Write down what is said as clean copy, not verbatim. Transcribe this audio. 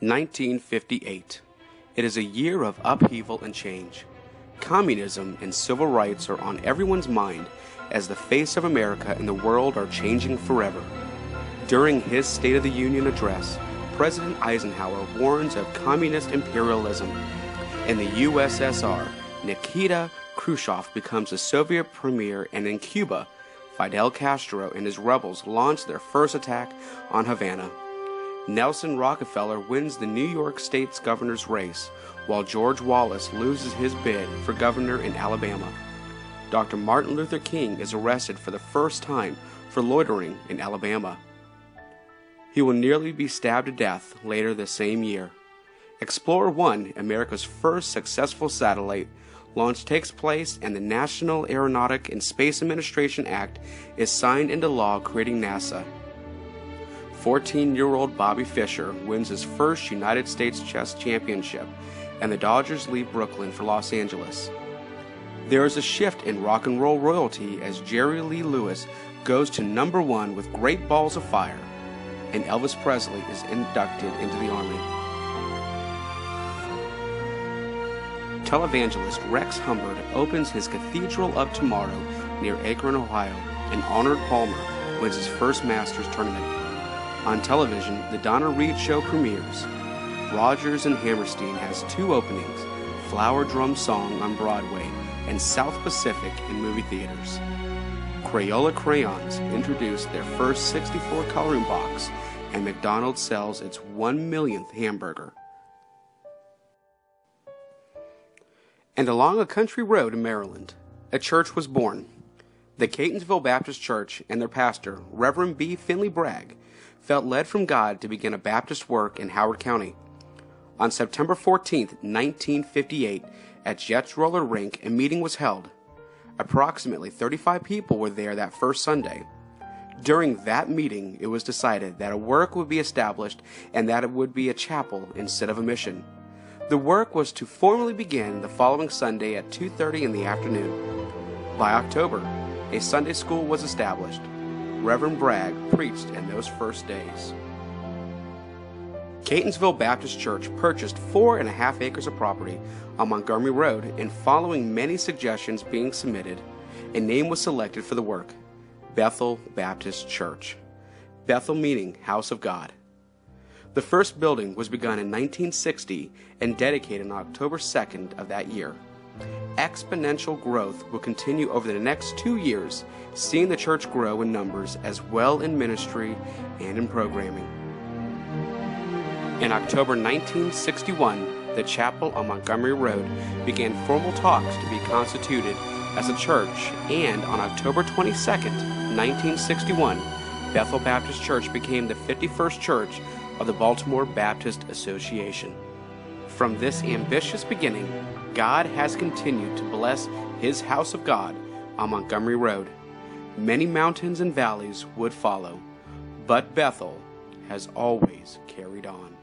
1958. It is a year of upheaval and change. Communism and civil rights are on everyone's mind as the face of America and the world are changing forever. During his State of the Union address, President Eisenhower warns of communist imperialism. In the USSR, Nikita Khrushchev becomes the Soviet premier, and in Cuba, Fidel Castro and his rebels launch their first attack on Havana. Nelson Rockefeller wins the New York State's governor's race, while George Wallace loses his bid for governor in Alabama. Dr. Martin Luther King is arrested for the first time for loitering in Alabama. He will nearly be stabbed to death later the same year. Explorer 1, America's first successful satellite launch, takes place, and the National Aeronautic and Space Administration Act is signed into law, creating NASA. 14-year-old Bobby Fischer wins his first United States chess championship, and the Dodgers leave Brooklyn for Los Angeles. There is a shift in rock and roll royalty as Jerry Lee Lewis goes to #1 with Great Balls of Fire, and Elvis Presley is inducted into the Army. Televangelist Rex Humbard opens his Cathedral of Tomorrow near Akron, Ohio, and Arnold Palmer wins his first Masters tournament. On television, The Donna Reed Show premieres. Rodgers and Hammerstein has 2 openings, Flower Drum Song on Broadway and South Pacific in movie theaters. Crayola crayons introduced their first 64 coloring box, and McDonald's sells its 1 millionth hamburger. And along a country road in Maryland, a church was born. The Catonsville Baptist Church and their pastor, Reverend B. Finley Bragg, felt led from God to begin a Baptist work in Howard County. On September 14, 1958, at Jets Roller Rink, a meeting was held. Approximately 35 people were there that first Sunday. During that meeting, it was decided that a work would be established and that it would be a chapel instead of a mission. The work was to formally begin the following Sunday at 2:30 in the afternoon. By October, a Sunday school was established. Reverend Bragg preached in those first days. Catonsville Baptist Church purchased 4.5 acres of property on Montgomery Road, and following many suggestions being submitted, a name was selected for the work: Bethel Baptist Church. Bethel meaning House of God. The first building was begun in 1960 and dedicated on October 2nd of that year. Exponential growth will continue over the next 2 years, seeing the church grow in numbers as well in ministry and in programming. In October 1961, the chapel on Montgomery Road began formal talks to be constituted as a church, and on October 22nd, 1961, Bethel Baptist Church became the 51st church of the Baltimore Baptist Association. From this ambitious beginning, God has continued to bless His house of God on Montgomery Road. Many mountains and valleys would follow, but Bethel has always carried on.